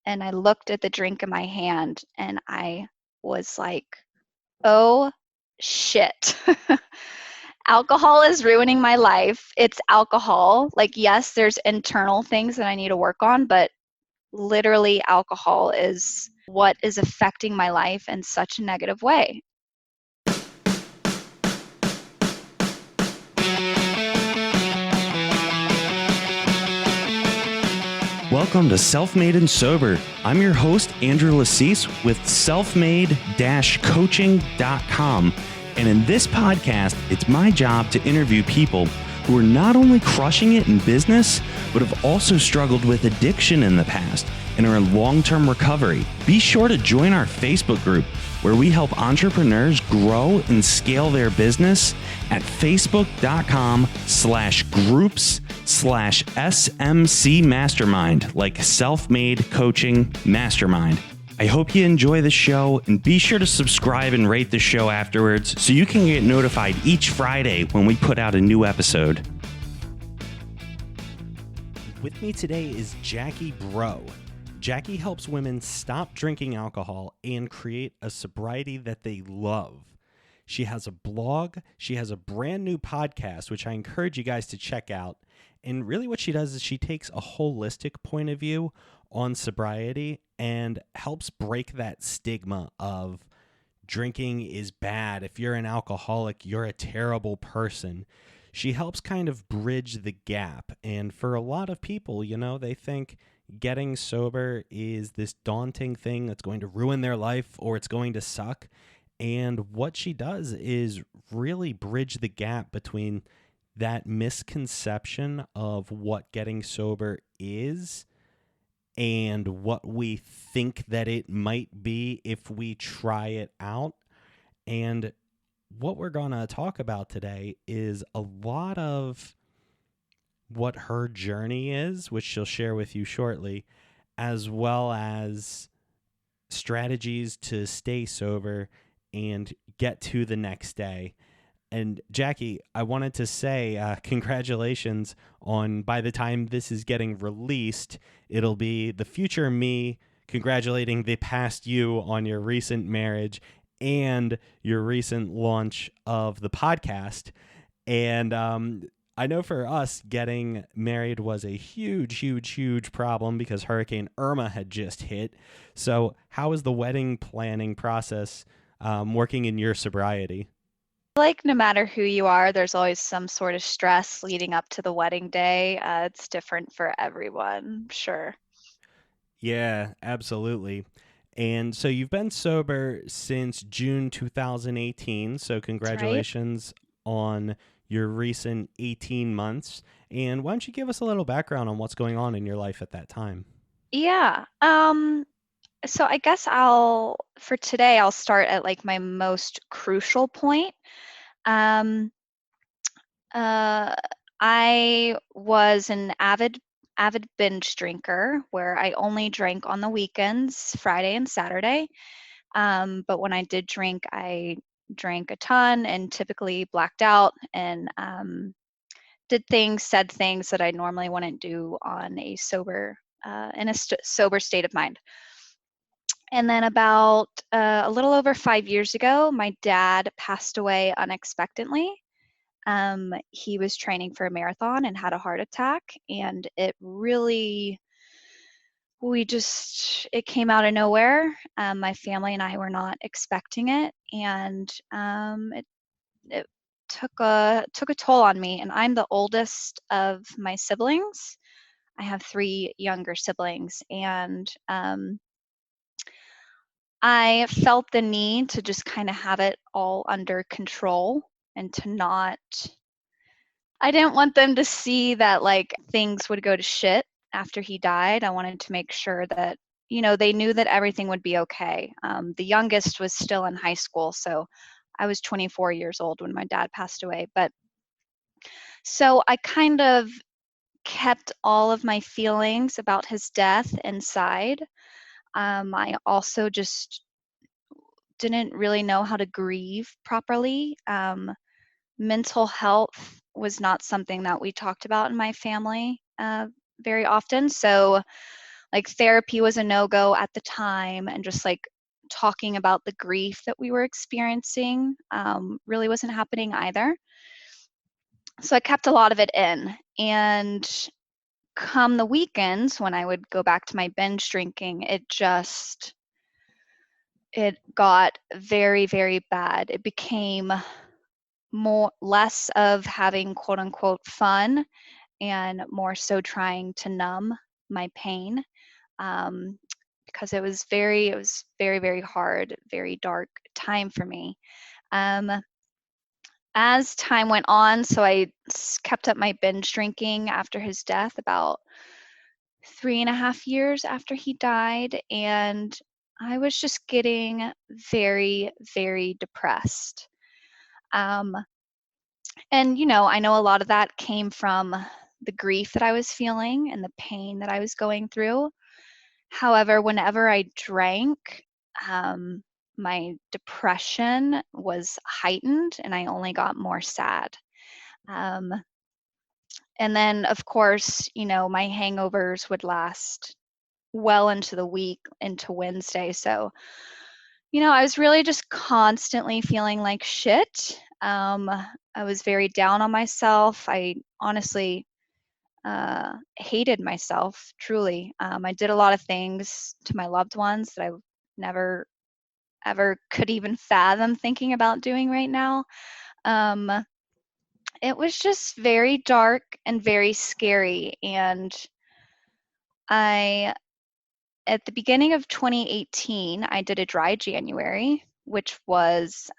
and I looked at the drink in my hand and I was like, oh shit. Alcohol is ruining my life. It's alcohol. Like, yes, there's internal things that I need to work on, but literally, alcohol is what is affecting my life in such a negative way. Welcome to Self-Made and Sober. I'm your host, Andrew Lassis with selfmade-coaching.com. And in this podcast, it's my job to interview people who are not only crushing it in business, but have also struggled with addiction in the past and are in long-term recovery. Be sure to join our Facebook group where we help entrepreneurs grow and scale their business at facebook.com/groups/SMC Mastermind, like Self-Made Coaching Mastermind. I hope you enjoy the show, and be sure to subscribe and rate the show afterwards so you can get notified each Friday when we put out a new episode. With me today is Jackie Broe. Jackie helps women stop drinking alcohol and create a sobriety that they love. She has a blog, she has a brand new podcast, which I encourage you guys to check out. And really what she does is she takes a holistic point of view on sobriety and helps break that stigma of drinking is bad. If you're an alcoholic, you're a terrible person. She helps kind of bridge the gap. And for a lot of people, they think getting sober is this daunting thing that's going to ruin their life or it's going to suck. And what she does is really bridge the gap between that misconception of what getting sober is and what we think that it might be if we try it out. And what we're going to talk about today is a lot of what her journey is, which she'll share with you shortly, as well as strategies to stay sober and get to the next day. And Jackie, I wanted to say congratulations on, by the time this is getting released, it'll be the future me congratulating the past you on your recent marriage and your recent launch of the podcast. And I know for us, getting married was a huge, huge, huge problem because Hurricane Irma had just hit. So how is the wedding planning process working in your sobriety? Like, no matter who you are, there's always some sort of stress leading up to the wedding day. It's different for everyone, sure. Yeah, absolutely. And so you've been sober since June 2018. So That's right. congratulations on your recent 18 months. And why don't you give us a little background on what's going on in your life at that time? Yeah. So I guess for today, I'll start at like my most crucial point. Um, uh, I was an avid binge drinker where I only drank on the weekends, Friday and Saturday. But when I did drink, I drank a ton and typically blacked out and said things that I normally wouldn't do on a sober state of mind. And then about a little over 5 years ago, my dad passed away unexpectedly. He was training for a marathon and had a heart attack, and it came out of nowhere. My family and I were not expecting it, and it took a toll on me. And I'm the oldest of my siblings. I have three younger siblings, and I felt the need to just kind of have it all under control and to not I didn't want them to see that like things would go to shit after he died. I wanted to make sure that, they knew that everything would be okay. The youngest was still in high school, so I was 24 years old when my dad passed away. But so I kind of kept all of my feelings about his death inside. I also just didn't really know how to grieve properly. Mental health was not something that we talked about in my family very often. So Like therapy was a no-go at the time, and just like talking about the grief that we were experiencing really wasn't happening either. So I kept a lot of it in. And come the weekends when I would go back to my binge drinking, it got very, very bad. It became less of having quote unquote fun and more so trying to numb my pain. Um, because it was very, very hard, very dark time for me. Um, as time went on, so I kept up my binge drinking after his death, about 3.5 years after he died, and I was just getting very, very depressed. Um, and, I know a lot of that came from the grief that I was feeling and the pain that I was going through. However, whenever I drank, um, my depression was heightened and I only got more sad. Um, and then, of course, my hangovers would last well into the week, into Wednesday. So, I was really just constantly feeling like shit. I was very down on myself. I honestly hated myself, truly. I did a lot of things to my loved ones that I never ever could even fathom thinking about doing right now. Um, it was just very dark and very scary. And I at the beginning of 2018, I did a dry January, which was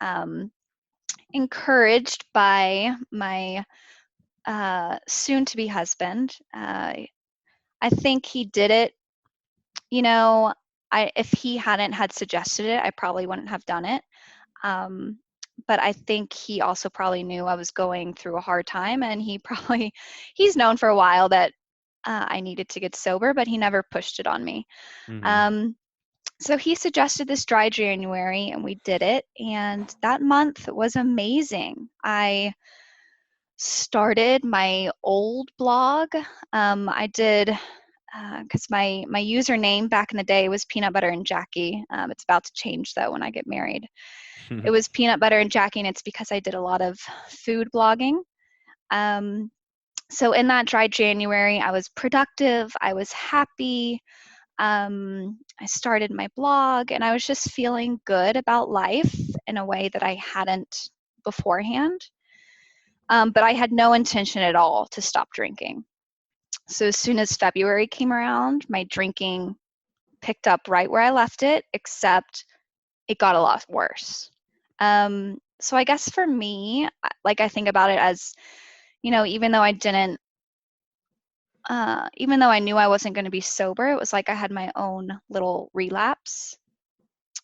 encouraged by my soon to be husband. I think he did it, you know, if he hadn't had suggested it, I probably wouldn't have done it. Um, but I think he also probably knew I was going through a hard time, and he's known for a while that I needed to get sober, but he never pushed it on me. Mm-hmm. Um, So he suggested this dry January, and we did it. And that month was amazing. I started my old blog. I did because my username back in the day was Peanut Butter and Jackie. It's about to change though when I get married. It was Peanut Butter and Jackie, and it's because I did a lot of food blogging. Um, so in that dry January, I was productive. I was happy. I started my blog, and I was just feeling good about life in a way that I hadn't beforehand. But I had no intention at all to stop drinking. So as soon as February came around, my drinking picked up right where I left it, except it got a lot worse. So I guess for me, like I think about it as, even though even though I knew I wasn't going to be sober, it was like I had my own little relapse,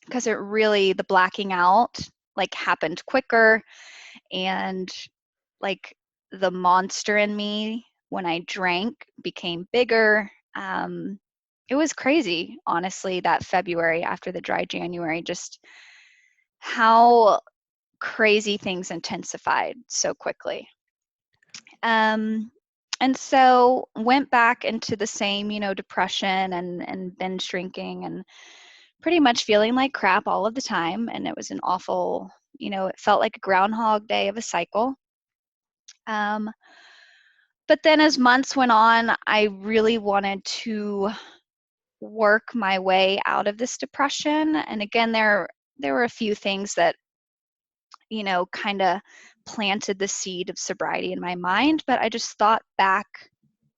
because the blacking out like happened quicker, and like the monster in me when I drank became bigger. It was crazy, honestly, that February after the dry January, just how crazy things intensified so quickly. And so went back into the same, depression and binge drinking, and pretty much feeling like crap all of the time. And it was an awful, it felt like a Groundhog Day of a cycle. Um, but then as months went on, I really wanted to work my way out of this depression. And again, there were a few things that, kind of planted the seed of sobriety in my mind. But I just thought back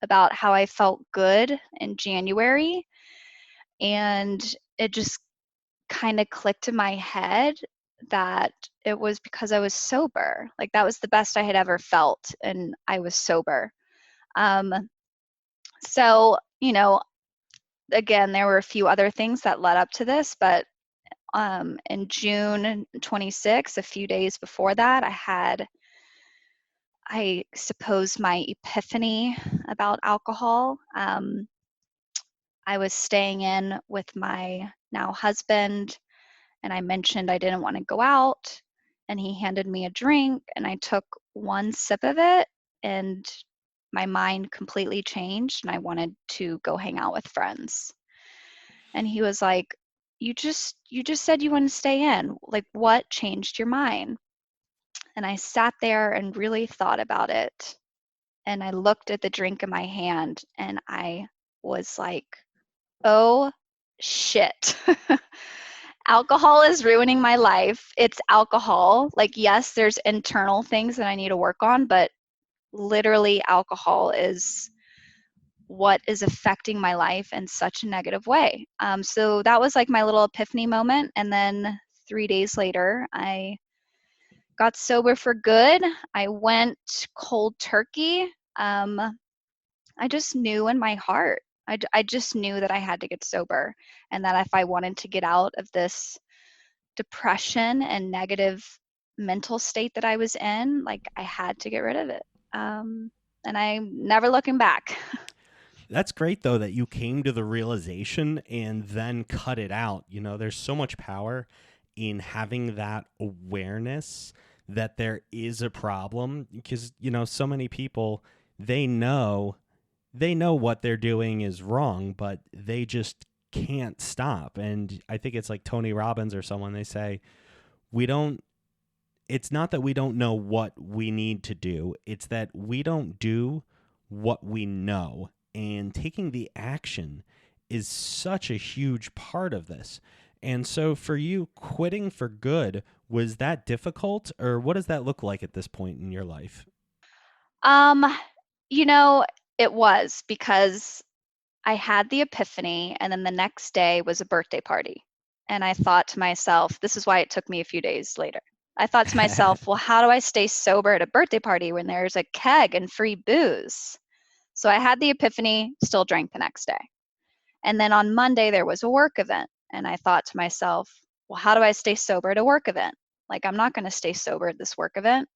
about how I felt good in January, and it just kind of clicked in my head that it was because I was sober. Like that was the best I had ever felt, and I was sober. Um, so, again, there were a few other things that led up to this, but in June 26th, a few days before that, I suppose, my epiphany about alcohol. I was staying in with my now husband, and I mentioned I didn't want to go out, and he handed me a drink, and I took one sip of it, and my mind completely changed, and I wanted to go hang out with friends. And he was like, you just said you want to stay in. Like, what changed your mind? And I sat there and really thought about it. And I looked at the drink in my hand and I was like, oh shit. Alcohol is ruining my life. It's alcohol. Like, yes, there's internal things that I need to work on, but literally, alcohol is what is affecting my life in such a negative way. So that was like my little epiphany moment. And then 3 days later, I got sober for good. I went cold turkey. Um, I just knew in my heart. I just knew that I had to get sober and that if I wanted to get out of this depression and negative mental state that I was in, like I had to get rid of it. And I'm never looking back. That's great though that you came to the realization and then cut it out. You know, there's so much power in having that awareness that there is a problem because you know so many people they know what they're doing is wrong, but they just can't stop. And I think it's like Tony Robbins or someone, they say, we don't, it's not that we don't know what we need to do, it's that we don't do what we know. And taking the action is such a huge part of this. And so for you, quitting for good, was that difficult or what does that look like at this point in your life? Um, you know, it was because I had the epiphany, and then the next day was a birthday party. And I thought to myself, this is why it took me a few days later. I thought to myself, well, how do I stay sober at a birthday party when there's a keg and free booze? So I had the epiphany, still drank the next day. And then on Monday, there was a work event. And I thought to myself, well, how do I stay sober at a work event? Like, I'm not going to stay sober at this work event.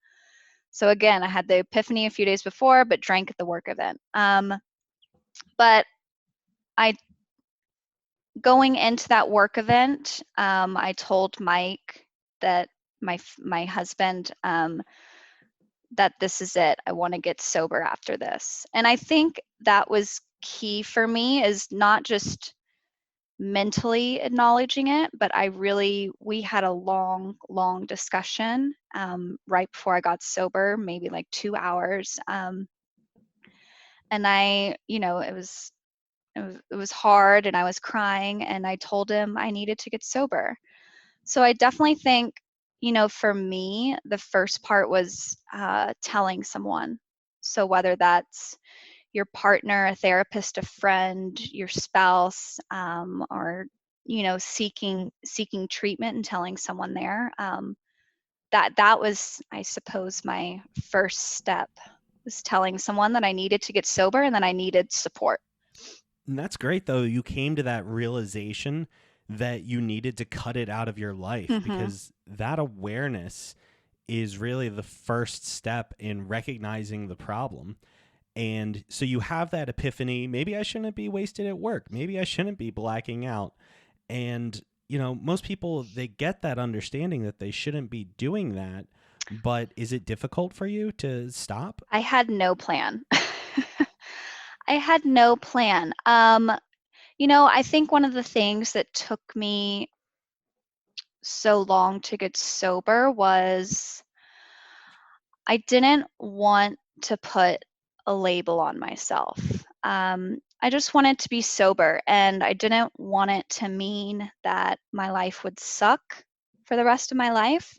So again, I had the epiphany a few days before, but drank at the work event. But I going into that work event, I told Mike that my husband that this is it. I want to get sober after this. And I think that was key for me is not just mentally acknowledging it, but we had a long, long discussion right before I got sober, maybe like 2 hours. And it was hard and I was crying and I told him I needed to get sober. So I definitely think, for me, the first part was telling someone. So whether that's your partner, a therapist, a friend, your spouse, or seeking treatment and telling someone there. That was, I suppose, my first step was telling someone that I needed to get sober and that I needed support. And that's great, though. You came to that realization that you needed to cut it out of your life Hmm. because that awareness is really the first step in recognizing the problem. And so you have that epiphany. Maybe I shouldn't be wasted at work. Maybe I shouldn't be blacking out. And, you know, most people, they get that understanding that they shouldn't be doing that. But is it difficult for you to stop? I had no plan. I had no plan. I think one of the things that took me so long to get sober was I didn't want to put a label on myself. I just wanted to be sober, and I didn't want it to mean that my life would suck for the rest of my life.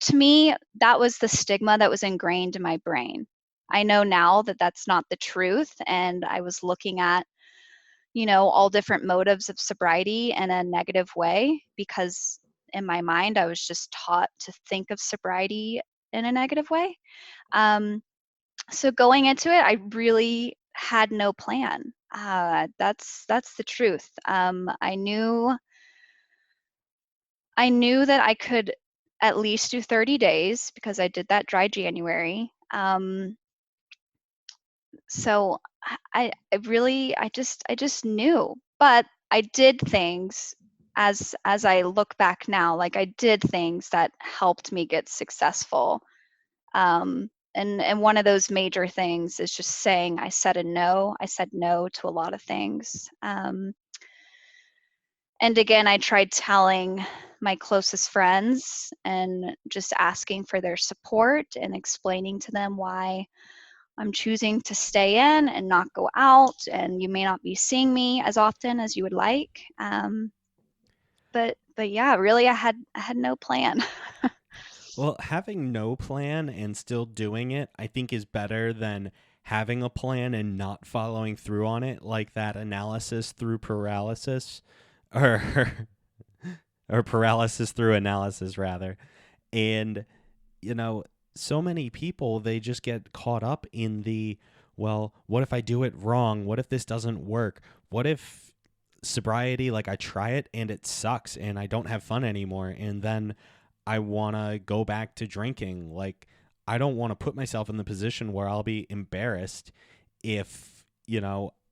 To me, that was the stigma that was ingrained in my brain. I know now that that's not the truth, and I was looking at all different motives of sobriety in a negative way because in my mind, I was just taught to think of sobriety in a negative way. Um, so going into it, I really had no plan. That's the truth. I knew that I could at least do 30 days because I did that dry January. So I just knew, but I did things as I look back now, like I did things that helped me get successful. And one of those major things is just saying I said no to a lot of things. And again, I tried telling my closest friends and just asking for their support and explaining to them why I'm choosing to stay in and not go out, and you may not be seeing me as often as you would like. But yeah, really, I had no plan. Well, having no plan and still doing it, I think is better than having a plan and not following through on it, like that analysis through paralysis, or or paralysis through analysis rather. And you know, so many people, they just get caught up in the, well, what if I do it wrong? What if this doesn't work? What if sobriety, like I try it and it sucks and I don't have fun anymore, and then I want to go back to drinking? Like, I don't want to put myself in the position where I'll be embarrassed if,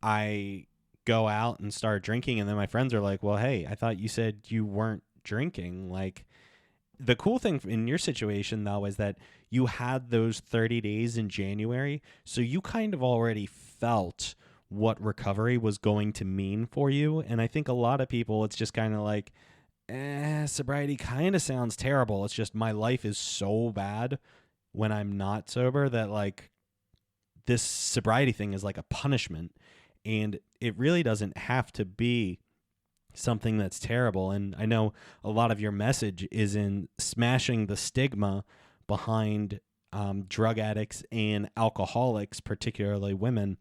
I go out and start drinking and then my friends are like, well, hey, I thought you said you weren't drinking. Like, the cool thing in your situation, though, is that you had those 30 days in January. So you kind of already felt what recovery was going to mean for you. And I think a lot of people, it's just kind of like, sobriety kind of sounds terrible. It's just my life is so bad when I'm not sober that, like, this sobriety thing is like a punishment. And it really doesn't have to be something that's terrible. And I know a lot of your message is in smashing the stigma behind drug addicts and alcoholics, particularly women,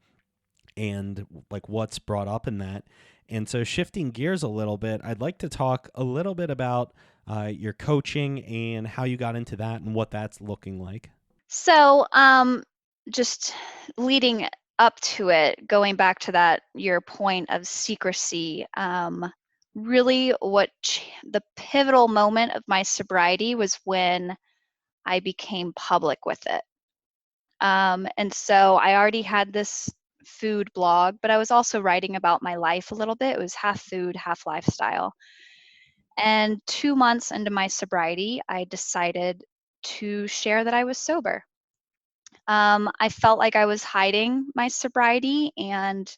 and like what's brought up in that. And so, shifting gears a little bit, I'd like to talk a little bit about your coaching and how you got into that and what that's looking like. So, just leading up to it, going back to that, your point of secrecy, really the pivotal moment of my sobriety was when I became public with it. And so I already had this food blog, but I was also writing about my life a little bit. It was half food, half lifestyle. And 2 months into my sobriety, I decided to share that I was sober. I felt like I was hiding my sobriety, and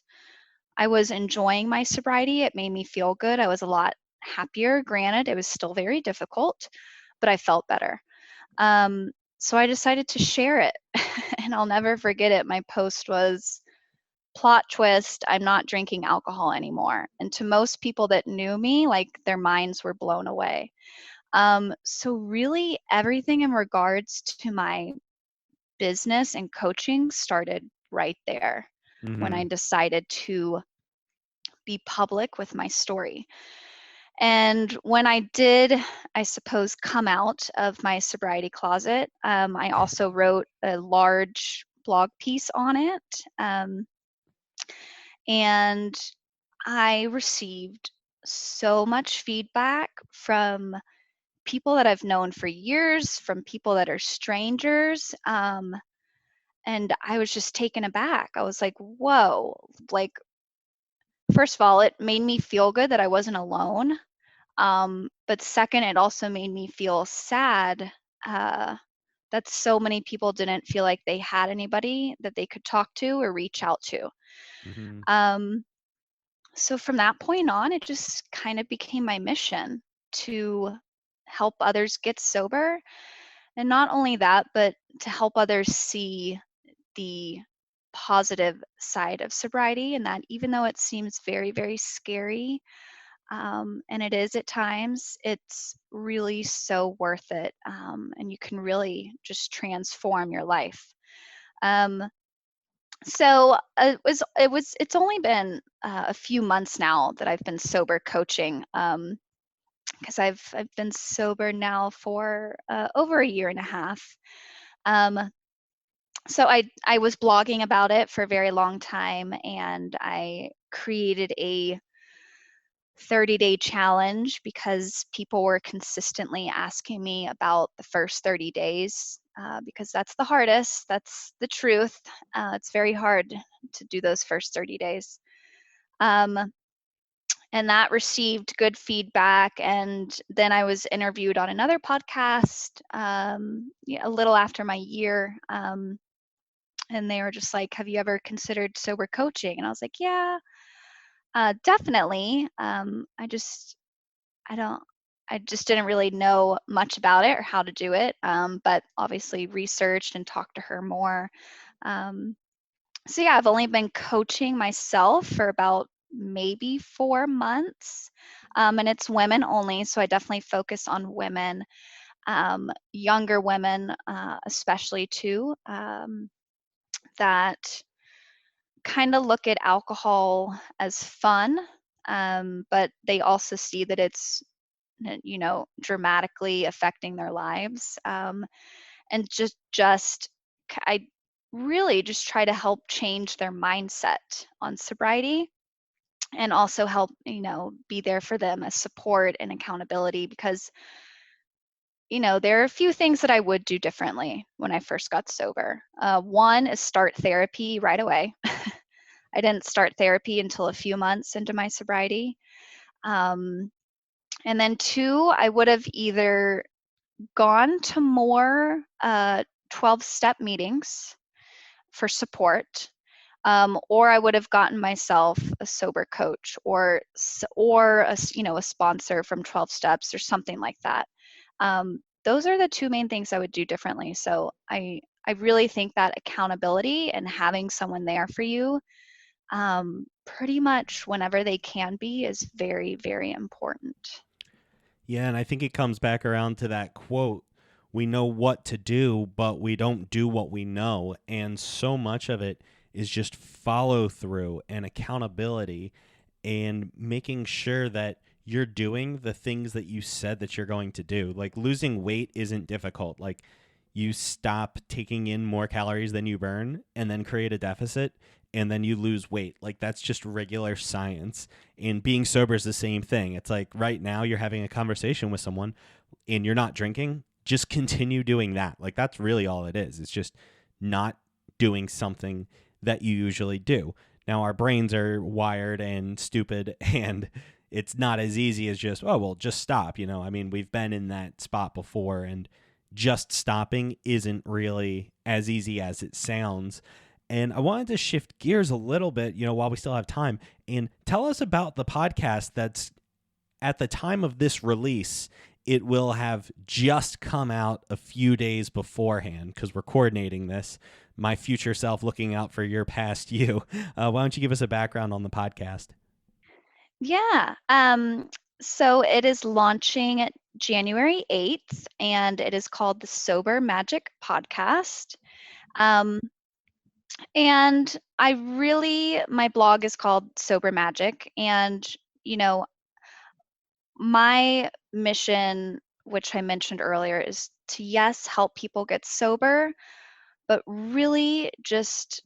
I was enjoying my sobriety. It made me feel good. I was a lot happier. Granted, it was still very difficult, but I felt better. So I decided to share it, and I'll never forget it. My post was, plot twist, I'm not drinking alcohol anymore. And to most people that knew me, like, their minds were blown away. So really everything in regards to my business and coaching started right there when I Mm-hmm. decided to be public with my story. And when I did, I suppose, come out of my sobriety closet, I also wrote a large blog piece on it. And I received so much feedback from people that I've known for years, from people that are strangers. And I was just taken aback. I was like, whoa. Like, first of all, it made me feel good that I wasn't alone. But second, it also made me feel sad uh, that so many people didn't feel like they had anybody that they could talk to or reach out to. Mm-hmm. Um, so from that point on, it just kind of became my mission to help others get sober. And not only that, but to help others see the positive side of sobriety, and that even though it seems very, very scary, and it is at times, it's really so worth it. And you can really just transform your life. Um, so it's only been a few months now that I've been sober coaching, because I've been sober now for over a year and a half. Um, so I was blogging about it for a very long time, and I created a 30-day challenge because people were consistently asking me about the first 30 days, because that's the hardest. That's the truth. It's very hard to do those first 30 days. Um, and that received good feedback. And then I was interviewed on another podcast, yeah, a little after my year. And they were just like, have you ever considered sober coaching? And I was like, yeah, definitely. I just I don't I just didn't really know much about it or how to do it, but obviously researched and talked to her more. Um, so yeah, I've only been coaching myself for about maybe 4 months, and it's women only. So I definitely focus on women, younger women, especially too, that kind of look at alcohol as fun, but they also see that it's dramatically affecting their lives, and I really just try to help change their mindset on sobriety, and also help be there for them as support and accountability, because there are a few things that I would do differently when I first got sober. One is start therapy right away. I didn't start therapy until a few months into my sobriety. Um, and then two, I would have either gone to more 12-step meetings for support, or I would have gotten myself a sober coach, or a sponsor from 12 steps or something like that. Those are the two main things I would do differently. So I really think that accountability and having someone there for you, pretty much whenever they can be, is very, very important. Yeah, and I think it comes back around to that quote, we know what to do, but we don't do what we know. And so much of it is just follow through and accountability and making sure that you're doing the things that you said that you're going to do. Like losing weight isn't difficult. Like you stop taking in more calories than you burn and then create a deficit and then you lose weight. Like that's just regular science. And being sober is the same thing. It's like right now you're having a conversation with someone and you're not drinking, just continue doing that. Like that's really all it is. It's just not doing something that you usually do. Now our brains are wired and stupid and it's not as easy as just, oh, well, just stop, I mean, we've been in that spot before and just stopping isn't really as easy as it sounds. And I wanted to shift gears a little bit, while we still have time, and tell us about the podcast that's at the time of this release. It will have just come out a few days beforehand because we're coordinating this. My future self looking out for your past you. Why don't you give us a background on the podcast? Yeah. So it is launching January 8th, and it is called the Sober Magic Podcast. Um, and my blog is called Sober Magic. And, you know, my mission, which I mentioned earlier, is to, yes, help people get sober, but really just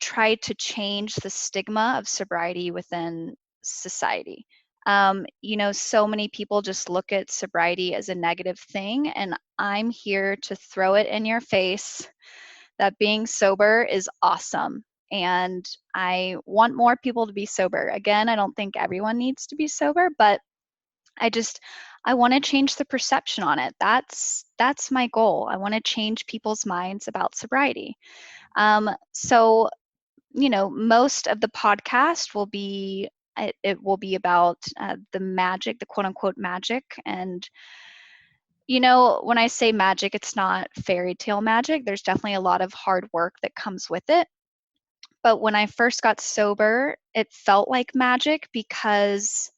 try to change the stigma of sobriety within society. So many people just look at sobriety as a negative thing, and I'm here to throw it in your face that being sober is awesome. And I want more people to be sober. Again, I don't think everyone needs to be sober, but I just I want to change the perception on it. That's my goal. I want to change people's minds about sobriety. So most of the podcast will be it will be about the magic, the quote unquote magic. And when I say magic, it's not fairy tale magic. There's definitely a lot of hard work that comes with it. But when I first got sober, it felt like magic because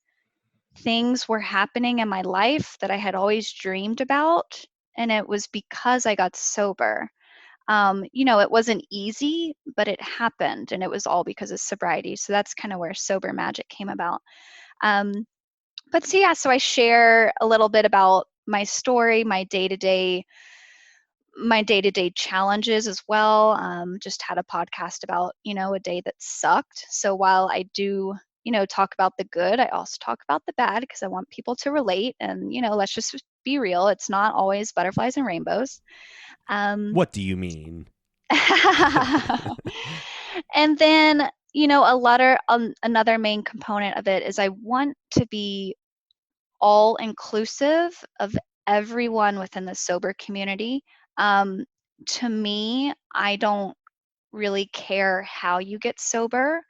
things were happening in my life that I had always dreamed about. And it was because I got sober. It wasn't easy, but it happened, and it was all because of sobriety. So that's kind of where Sober Magic came about. Um, but so yeah, so I share a little bit about my story, my day-to-day challenges as well. Just had a podcast about a day that sucked. So while I do talk about the good, I also talk about the bad because I want people to relate. And let's just be real, it's not always butterflies and rainbows. Um, What do you mean? And then, another main component of it is I want to be all inclusive of everyone within the sober community. Um, to me, I don't really care how you get sober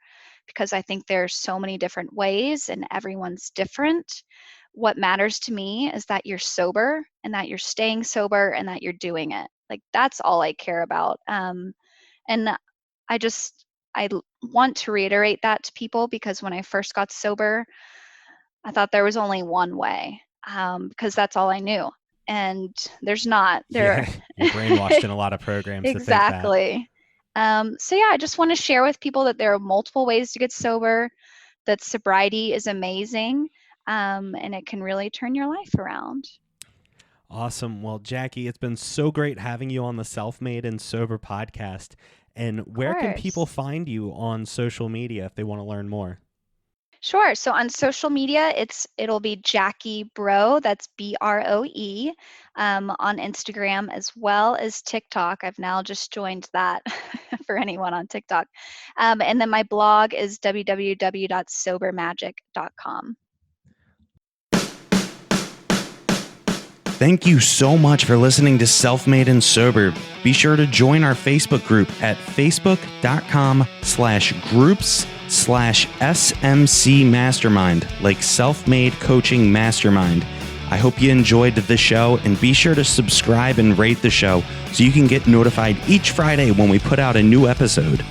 because I think there's so many different ways and everyone's different. what matters to me is that you're sober and that you're staying sober and that you're doing it. Like, that's all I care about. And I want to reiterate that to people, because when I first got sober, I thought there was only one way, because that's all I knew. And there's not. Yeah, you're brainwashed in a lot of programs to think that. Exactly. So yeah, I just want to share with people that there are multiple ways to get sober, that sobriety is amazing, and it can really turn your life around. Awesome. Well, Jackie, it's been so great having you on the Self-Made and Sober podcast. And where can people find you on social media if they want to learn more? Sure. So on social media, it'll be Jackie Broe. That's Broe. On Instagram as well as TikTok. I've now just joined that for anyone on TikTok. And then my blog is www.sobermagic.com. Thank you so much for listening to Self-Made and Sober. Be sure to join our Facebook group at facebook.com/groups/SMC Mastermind, like Self-Made Coaching Mastermind. I hope you enjoyed the show, and be sure to subscribe and rate the show so you can get notified each Friday when we put out a new episode.